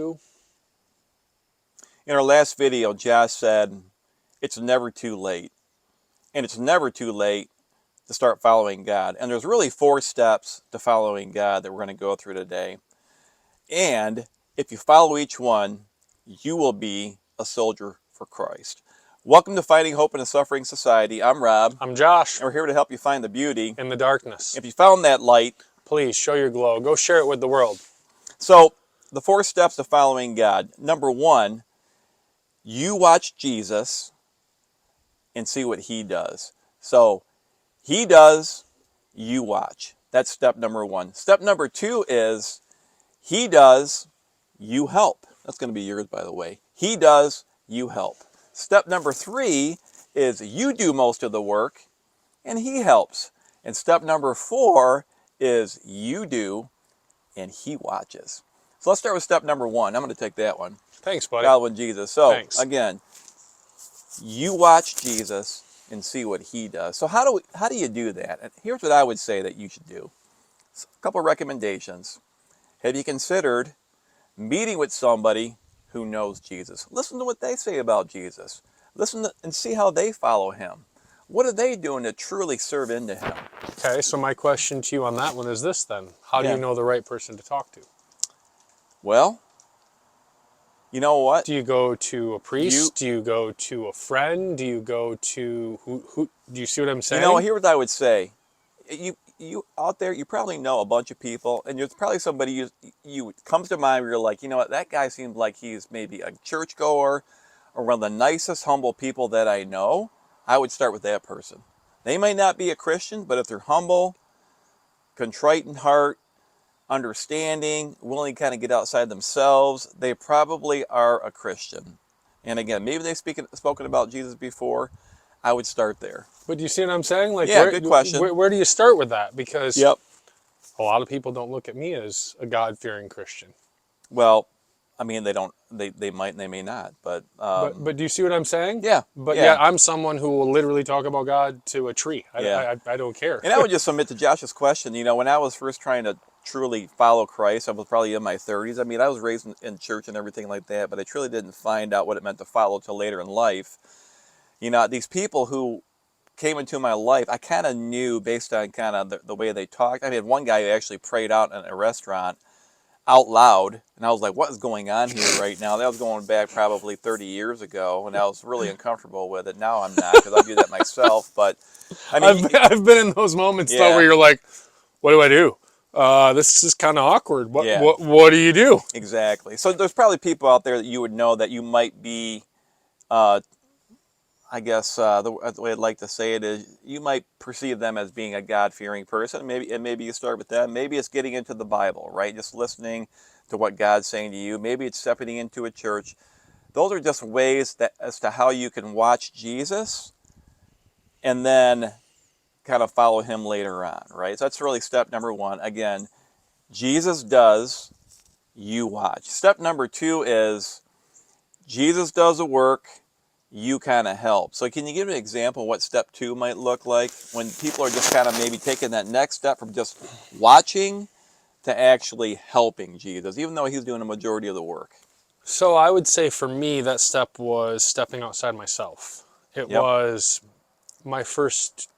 In our last video, Josh said it's never too late. And it's never too late to start following God. And there's really 4 steps to following God that we're going to go through today. And if you follow each one, you will be a soldier for Christ. Welcome to Fighting Hope in a Suffering Society. I'm Rob. I'm Josh. And we're here to help you find the beauty in the darkness. If you found that light, please show your glow. Go share it with the world. So, the 4 steps to following God. Number 1, you watch Jesus and see what he does. So, he does, you watch. That's step number 1. Step number 2 is he does, you help. That's going to be yours, by the way. He does, you help. Step number 3 is you do most of the work and he helps. And step number 4 is you do and he watches. So let's start with step number 1. I'm going to take that one. Thanks, buddy. Following Jesus. So, Thanks. Again, you watch Jesus and see what he does. So how do you do that? And here's what I would say that you should do. A couple of recommendations. Have you considered meeting with somebody who knows Jesus? Listen to what they say about Jesus. Listen and see how they follow him. What are they doing to truly serve into him? Okay, so my question to you on that one is this then. How do you know the right person to talk to? Well, you know what? Do you go to a priest? Do you go to a friend? Do you go to who? Do you see what I'm saying? You know, here's what I would say. You out there, you probably know a bunch of people, and there's probably somebody you comes to mind where you're like, you know what, that guy seems like he's maybe a churchgoer or one of the nicest, humble people that I know. I would start with that person. They may not be a Christian, but if they're humble, contrite in heart, understanding, willing to kind of get outside themselves, they probably are a Christian. And again, maybe they've spoken about Jesus before. I would start there. But do you see what I'm saying? Like, yeah, good question. Where do you start with that? Because a lot of people don't look at me as a God-fearing Christian. Well, I mean, they don't. They might and they may not. But do you see what I'm saying? Yeah. But yeah, I'm someone who will literally talk about God to a tree. I don't care. And I would just submit to Josh's question. You know, when I was first trying to truly follow Christ, I was probably in my 30s. I mean, I was raised in church and everything like that, but I truly didn't find out what it meant to follow till later in life. You know, these people who came into my life, I kind of knew based on kind of the way they talked. I had one guy who actually prayed out in a restaurant out loud, and I was like, what is going on here right now? That was going back probably 30 years ago, and I was really uncomfortable with it. Now I'm not, because I do that myself. But I mean, I've been in those moments though where you're like, what do I do? This is kind of awkward. What do you do? Exactly. So there's probably people out there that you would know that you might be, I guess the way I'd like to say it is, you might perceive them as being a God-fearing person. Maybe you start with them. Maybe it's getting into the Bible, right? Just listening to what God's saying to you. Maybe it's stepping into a church. Those are just ways as to how you can watch Jesus and then kind of follow him later on, right? So that's really step number 1. Again, Jesus does, you watch. Step number 2 is Jesus does the work, you kind of help. So can you give an example of what step 2 might look like when people are just kind of maybe taking that next step from just watching to actually helping Jesus, even though he's doing a majority of the work? So I would say for me, that step was stepping outside myself. It was my first,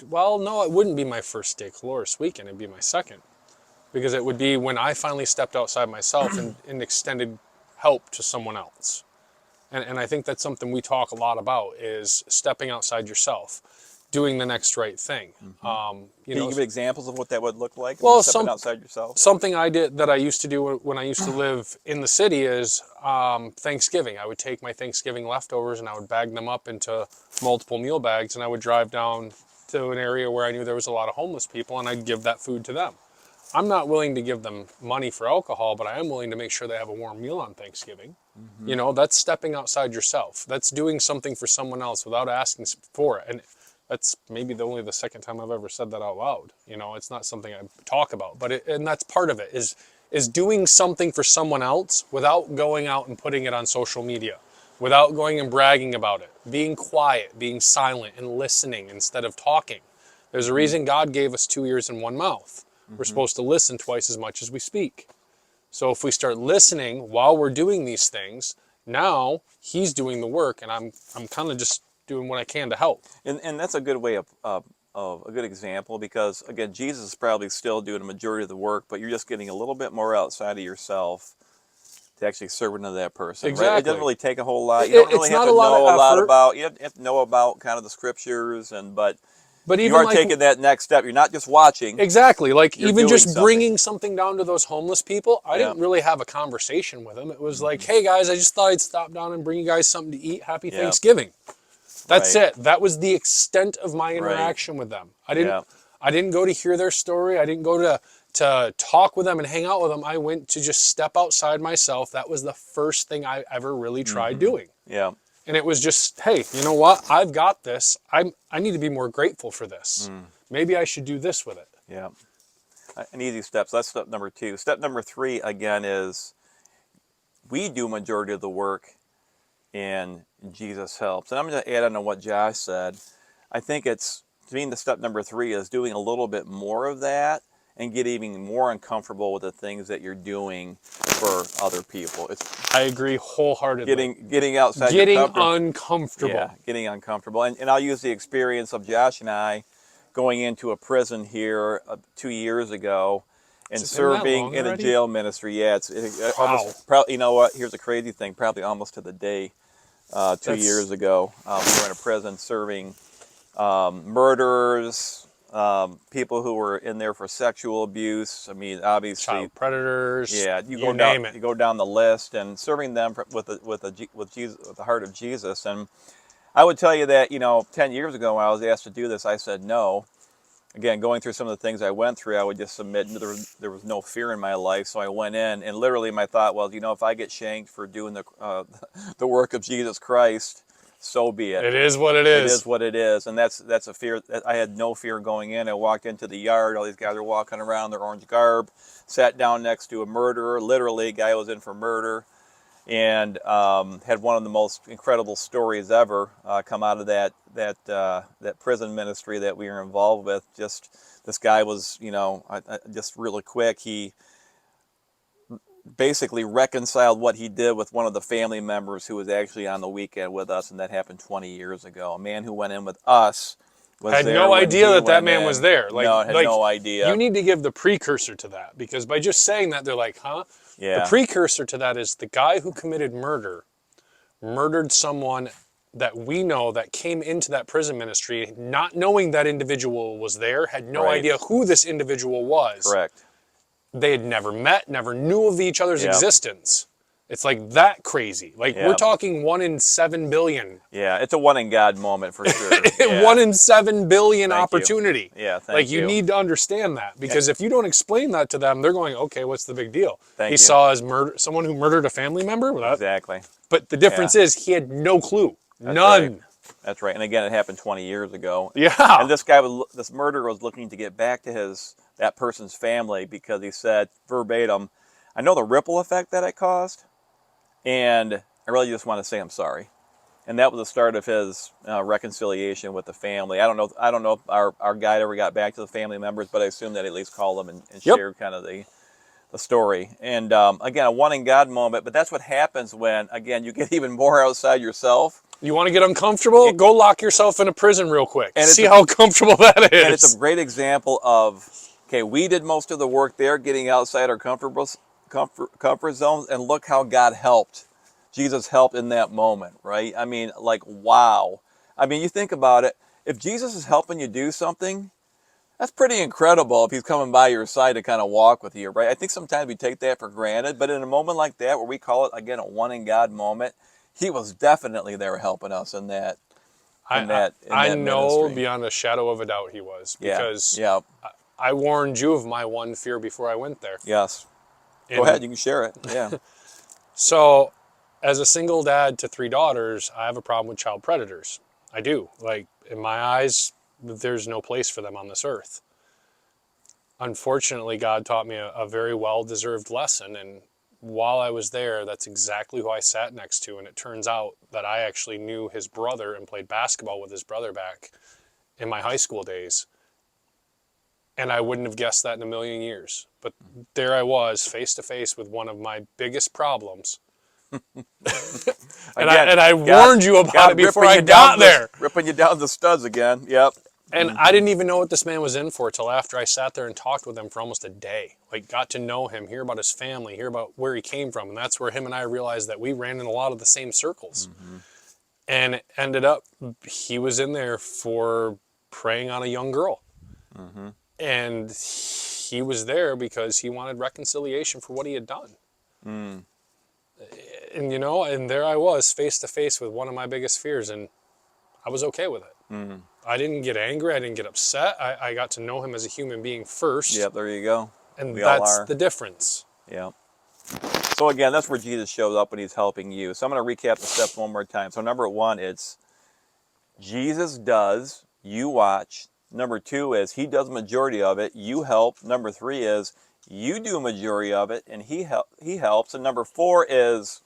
well, no, it wouldn't be my first day Dolores weekend. It'd be my second, because it would be when I finally stepped outside myself and extended help to someone else. And I think that's something we talk a lot about, is stepping outside yourself, doing the next right thing. Can you give examples of what that would look like? Well, stepping outside yourself. Something I did that I used to do when I used to live in the city is Thanksgiving. I would take my Thanksgiving leftovers and I would bag them up into multiple meal bags, and I would drive down to an area where I knew there was a lot of homeless people, and I'd give that food to them. I'm not willing to give them money for alcohol, but I am willing to make sure they have a warm meal on Thanksgiving. You know, that's stepping outside yourself. That's doing something for someone else without asking for it. And that's maybe only the second time I've ever said that out loud. You know, it's not something I talk about, but and that's part of it, is doing something for someone else without going out and putting it on social media, without going and bragging about it, being quiet, being silent and listening instead of talking. There's a reason God gave us 2 ears and 1 mouth. We're supposed to listen twice as much as we speak. So if we start listening while we're doing these things, now he's doing the work, and I'm kind of just doing what I can to help. And that's a good way of a good example, because again, Jesus is probably still doing a majority of the work, but you're just getting a little bit more outside of yourself to actually serve another that person, right? It doesn't Exactly. really take a whole lot. You don't It's really have not to a lot of know a lot effort, about. You have to know about kind of the scriptures, but but you even are like taking that next step. You're not just watching. exactly, like You're even doing just something. bringing something down to those homeless people, I Yeah. didn't really have a conversation with them. It was like, Hmm. hey guys, I just thought I'd stop down and bring you guys something to eat. Happy Yeah. Thanksgiving. That's Right. it. That was the extent of my Right. interaction with them. Yeah. I didn't go to hear their story. I didn't go to talk with them and hang out with them. I went to just step outside myself. That was the first thing I ever really tried Hmm. doing. Yeah. And it was just, hey, you know what? I've got this. I need to be more grateful for this. Mm. Maybe I should do this with it. Yeah. An easy step. So that's step number 2. Step number 3 again is we do majority of the work, and Jesus helps. And I'm going to add on to what Josh said. I think it's, to me, the step number 3 is doing a little bit more of that and get even more uncomfortable with the things that you're doing for other people. It's I agree wholeheartedly. getting outside your Getting comfort. uncomfortable. Yeah, getting uncomfortable. And I'll use the experience of Josh and I going into a prison here 2 years ago Has and it been that serving long in a already? jail ministry. Yeah, Wow. almost, probably, you know what, here's a crazy thing, probably almost to the day, 2 years That's ago. We were in a prison serving murderers, people who were in there for sexual abuse. I mean, obviously, child predators, yeah, you name it. you go down the list and serving them with Jesus, with the heart of Jesus. And I would tell you that, 10 years ago when I was asked to do this, I said no. Again, going through some of the things I went through, I would just submit. There was no fear in my life, so I went in, and literally my thought was, if I get shanked for doing the work of Jesus Christ, so be it. It is what it It is is. what it is, and that's a fear. I had no fear going in. I walked into the yard. All these guys are walking around in their orange garb. Sat down next to a murderer. Literally, a guy was in for murder, and had one of the most incredible stories ever come out of that prison ministry that we were involved with. Just this guy was, just really quick. He basically reconciled what he did with one of the family members who was actually on the weekend with us, and that happened 20 years ago. A man who went in with us was Had there no when idea he that that went man was in. there. No, had Like no you idea. need to give the precursor to that, because by just saying that they're like, huh? The Yeah, precursor to that is the guy who committed murdered someone that we know that came into that prison ministry not knowing that individual was there, had no right. idea who this individual was. Correct. They had never met, never knew of each other's Yeah, existence. It's like that crazy. Like we're yeah, talking 1 in 7 billion. yeah. It's a one in God moment for sure. One Yeah. in 7 billion Thank you. opportunity. Yeah, Like thank you you. need to understand that, because if you don't explain that to them, they're going, okay, what's the big deal? He Thank you. saw as murder someone who murdered a family member. Well, Exactly. but the Yeah, difference is he had no clue, that's right. none. That's right. And again, it happened 20 years ago. Yeah, And this murderer was looking to get back to that person's family because he said verbatim, "I know the ripple effect that it caused, and I really just want to say I'm sorry." And that was the start of his reconciliation with the family. I don't know if our guide ever got back to the family members, but I assume that he at least called them and yep. shared kind of the story. And again, a one in God moment. But that's what happens when, again, you get even more outside yourself. You want to get uncomfortable? It, Go lock yourself in a prison real quick. and See how comfortable that it's a is. great example of, okay, we did most of the work there, getting outside our comfort zones, and look how God helped. Jesus helped in that moment, right? I mean, like, wow. I mean, you think about it. If Jesus is helping you do something, that's pretty incredible if he's coming by your side to kind of walk with you, right? I think sometimes we take that for granted, but in a moment like that, where we call it, again, a one in God moment, he was definitely there helping us in that I know ministry. beyond a shadow of a doubt he was, Yeah, because yeah, I warned you of my one fear before I went there. yes. Go ahead, And you can share it. Yeah, so, as a single dad to 3 daughters, I have a problem with child predators. I do. Like, in my eyes, there's no place for them on this earth. Unfortunately, God taught me a very well-deserved lesson, and while I was there, that's exactly who I sat next to, and it turns out that I actually knew his brother and played basketball with his brother back in my high school days. And I wouldn't have guessed that in a million years. But there I was, face to face with one of my biggest problems. And Again, I God, warned you about it God before ripping I you down got to there. ripping you down to studs again. Yep. And I didn't even know what this man was in for till after I sat there and talked with him for almost a day. Like, got to know him, hear about his family, hear about where he came from. And that's where him and I realized that we ran in a lot of the same circles. And it ended up, he was in there for preying on a young girl. And he was there because he wanted reconciliation for what he had done. And, and there I was face to face with one of my biggest fears, and I was okay with it. I didn't get angry. I didn't get upset. I got to know him as a human being first. Yep. There you go. And We all that's are. the difference. Yep. So again, that's where Jesus shows up when he's helping you. So I'm going to recap the steps one more time. So number one, it's Jesus does, you watch. Number two is he does majority of it, you help. Number three is you do a majority of it, and he helps. And number four is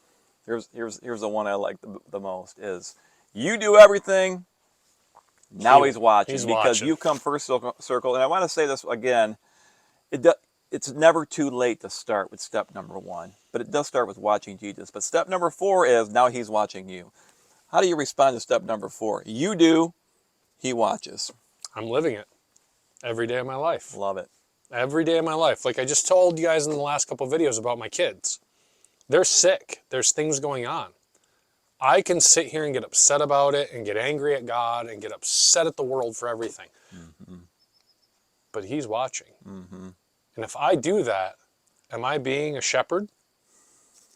here's the one I like the most is you do everything. Now he's watching He's because watching. you come first circle. And I want to say this again. It's never too late to start with step number one, but it does start with watching Jesus. But step number four is now he's watching you. How do you respond to step number four? You do, he watches. I'm living it every day of my life. Love it. Every day of my life. Like I just told you guys in the last couple of videos about my kids. They're sick. There's things going on. I can sit here and get upset about it and get angry at God and get upset at the world for everything. But he's watching. And if I do that, am I being a shepherd?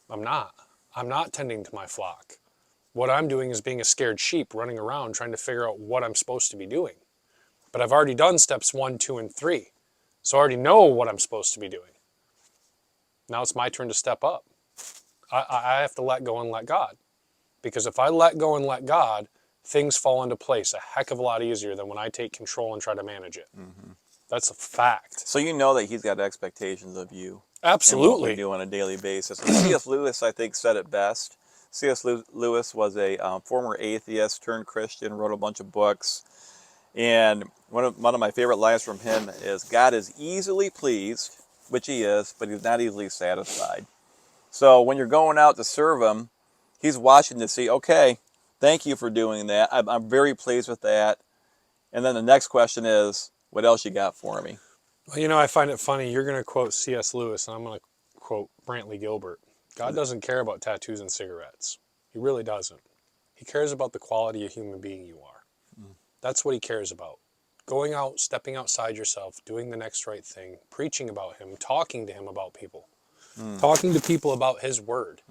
I'm not. I'm not tending to my flock. What I'm doing is being a scared sheep running around trying to figure out what I'm supposed to be doing. But I've already done steps 1, 2, and 3. So I already know what I'm supposed to be doing. Now it's my turn to step up. I have to let go and let God. Because if I let go and let God, things fall into place a heck of a lot easier than when I take control and try to manage it. That's a fact. So you know that he's got expectations of you. Absolutely. And what we do on a daily basis. And C.S. Lewis, I think, said it best. C.S. Lewis was a former atheist turned Christian, wrote a bunch of books. And one of my favorite lines from him is, God is easily pleased, which he is, but he's not easily satisfied. So when you're going out to serve him, he's watching to see, okay, thank you for doing that. I'm very pleased with that. And then the next question is, what else you got for me? Well, I find it funny. You're going to quote C.S. Lewis, and I'm going to quote Brantley Gilbert. God doesn't care about tattoos and cigarettes. He really doesn't. He cares about the quality of human being you are. That's what he cares about. Going out, stepping outside yourself, doing the next right thing, preaching about him, talking to him about people, talking to people about his word.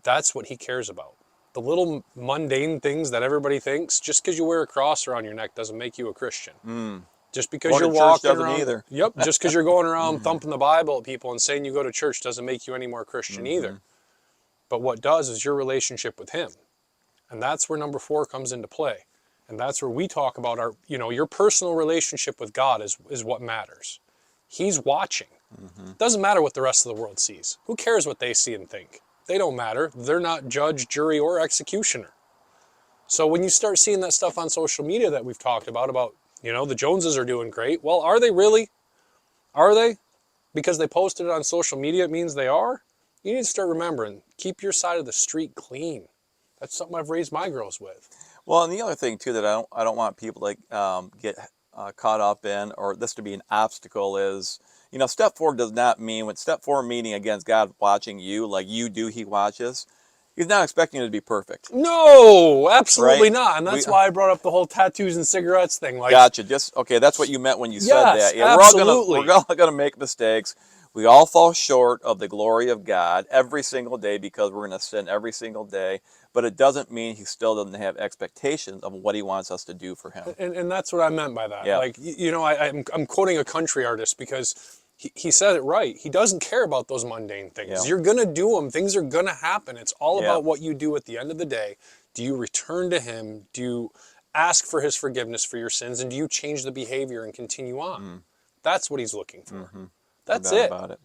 That's what he cares about. The little mundane things that everybody thinks, just because you wear a cross around your neck doesn't make you a Christian. Just because Going you're to church walking doesn't around, either. yep, just because you're going around thumping the Bible at people and saying you go to church doesn't make you any more Christian either. But what does is your relationship with him. And that's where number 4 comes into play. And that's where we talk about our, your personal relationship with God is what matters. He's watching. Doesn't matter what the rest of the world sees. Who cares what they see and think? They don't matter. They're not judge, jury, or executioner. So when you start seeing that stuff on social media that we've talked about, the Joneses are doing great. Well, are they really? Are they? Because they posted it on social media, it means they are? You need to start remembering, keep your side of the street clean. That's something I've raised my girls with. Well, and the other thing too that I don't want people to get caught up in, or this to be an obstacle, is step 4 does not mean when step 4 meaning against God watching you like you do, he watches. He's not expecting you to be perfect. No, absolutely Right? not. And that's why I brought up the whole tattoos and cigarettes thing. Like, gotcha. Just okay. That's what you meant when you said yes, that. Yeah, absolutely. we're all gonna make mistakes. We all fall short of the glory of God every single day because we're gonna sin every single day. But it doesn't mean he still doesn't have expectations of what he wants us to do for him. And that's what I meant by that. Yeah. Like, I'm quoting a country artist because he said it right. He doesn't care about those mundane things. Yeah. You're going to do them. Things are going to happen. It's all Yeah. about what you do at the end of the day. Do you return to him? Do you ask for his forgiveness for your sins? And do you change the behavior and continue on? That's what he's looking for. That's No doubt it. about it.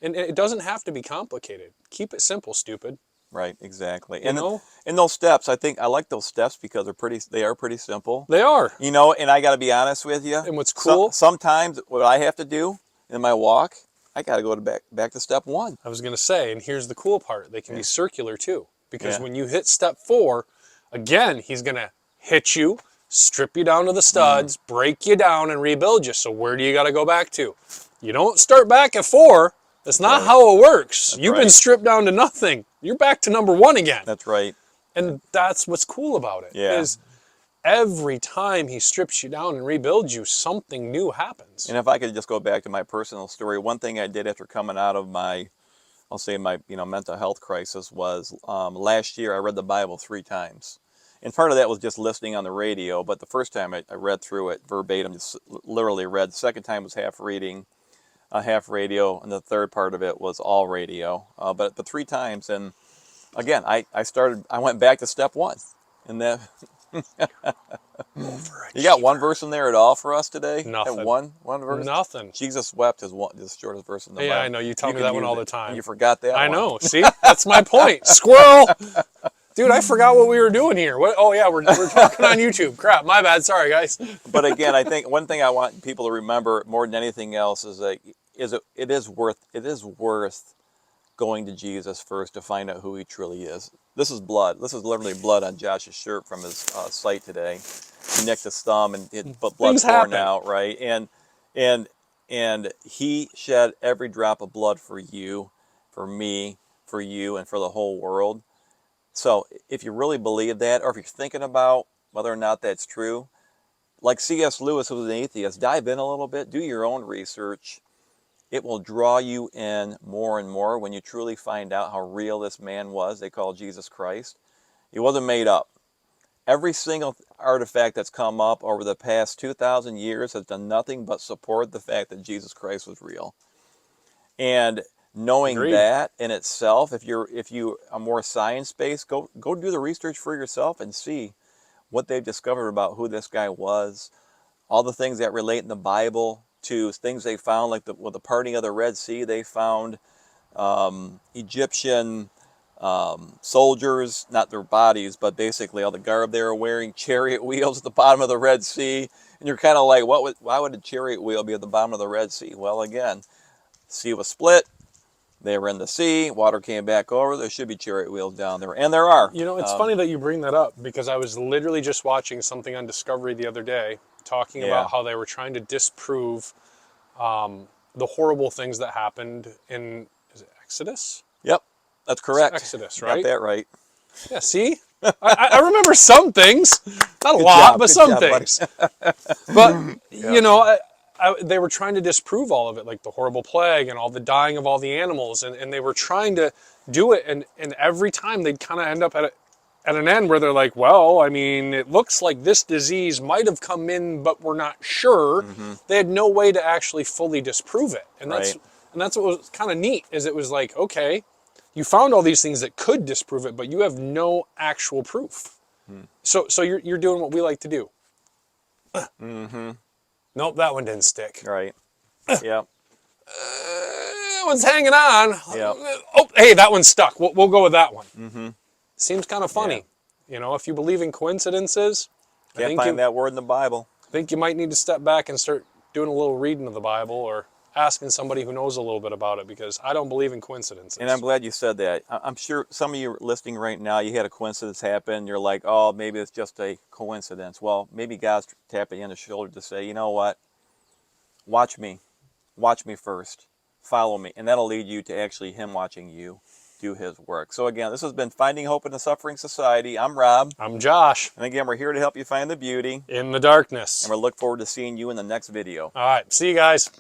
And it doesn't have to be complicated. Keep it simple, stupid. Right, exactly. You know, And those steps, I think I like those steps because they are pretty simple. they are. You know, and I got to be honest with you. And what's cool, Sometimes what I have to do in my walk, I got to go to back to step one. I was going to say, and here's the cool part, they can be Yeah. circular too. Because Yeah. when you hit step 4, again, he's going to hit you, strip you down to the studs, break you down, and rebuild you. So where do you got to go back to? You don't start back at 4. That's not right. how it works. That's You've been right. stripped down to nothing. You're back to number 1 again. That's right. And that's what's cool about it. Yeah. Is every time he strips you down and rebuilds you, something new happens. And if I could just go back to my personal story, one thing I did after coming out of I'll say my mental health crisis was last year I read the Bible 3 times. And part of that was just listening on the radio, but the first time I read through it verbatim, just literally read. The second time was half reading, half radio, and the third part of it was all radio. But 3 times, and again, I went back to step 1. And that you got one verse in there at all for us today? Nothing. One verse? Nothing. Jesus wept is the shortest verse in the Bible. Yeah, I know. You tell me can that one use all it, the time. and you forgot that I one. know. See? That's my point. Squirrel! Dude, I forgot what we were doing here. What? Oh, yeah, we're talking on YouTube. Crap, my bad. Sorry, guys. But again, I think one thing I want people to remember more than anything else is that it is worth going to Jesus first to find out who he truly is. This is blood. This is literally blood on Josh's shirt from his site today. He nicked his thumb and blood Things pouring happen. out, right? And he shed every drop of blood for you, for me, for you, and for the whole world. So if you really believe that, or if you're thinking about whether or not that's true, like C.S. Lewis, who was an atheist, dive in a little bit, do your own research. It will draw you in more and more when you truly find out how real this man was they call Jesus Christ. He wasn't made up. Every single artifact that's come up over the past 2,000 years has done nothing but support the fact that Jesus Christ was real. And knowing Agreed. that in itself, if you are more science-based, go do the research for yourself and see what they've discovered about who this guy was, all the things that relate in the Bible to things they found, like with the parting of the Red Sea, they found Egyptian soldiers, not their bodies, but basically all the garb they were wearing, chariot wheels at the bottom of the Red Sea. And you're kind of like, why would a chariot wheel be at the bottom of the Red Sea? Well, again, sea was split. They were in the sea. Water came back over. There should be chariot wheels down there. And there are. You know, it's funny that you bring that up because I was literally just watching something on Discovery the other day talking Yeah. about how they were trying to disprove the horrible things that happened in, is it Exodus? Yep, that's correct. Exodus, Got right? that right. Yeah, see? I remember some things. Not a Good lot, job, but good some job, buddy. things. But, you know, they were trying to disprove all of it, like the horrible plague and all the dying of all the animals. And they were trying to do it. And every time they'd kind of end up at an end where they're like, well, I mean, it looks like this disease might have come in, but we're not sure. Mm-hmm. They had no way to actually fully disprove it. And that's Right. what was kind of neat, is it was like, okay, you found all these things that could disprove it, but you have no actual proof. So you're doing what we like to do. Mm-hmm. Nope, that one didn't stick. Right. Yep. That one's hanging on. Yep. Oh, hey, that one's stuck. We'll go with that one. Mm-hmm. Seems kind of funny. You know, if you believe in coincidences, Can't find that word in the Bible. I think you might need to step back and start doing a little reading of the Bible or asking somebody who knows a little bit about it, because I don't believe in coincidences. And I'm glad you said that. I'm sure some of you listening right now, you had a coincidence happen. You're like, oh, maybe it's just a coincidence. Well, maybe God's tapping you on the shoulder to say, you know what? Watch me. Watch me first. Follow me. And that'll lead you to actually him watching you do his work. So again, this has been Finding Hope in a Suffering Society. I'm Rob. I'm Josh. And again, we're here to help you find the beauty. In the darkness. And we look forward to seeing you in the next video. All right. See you guys.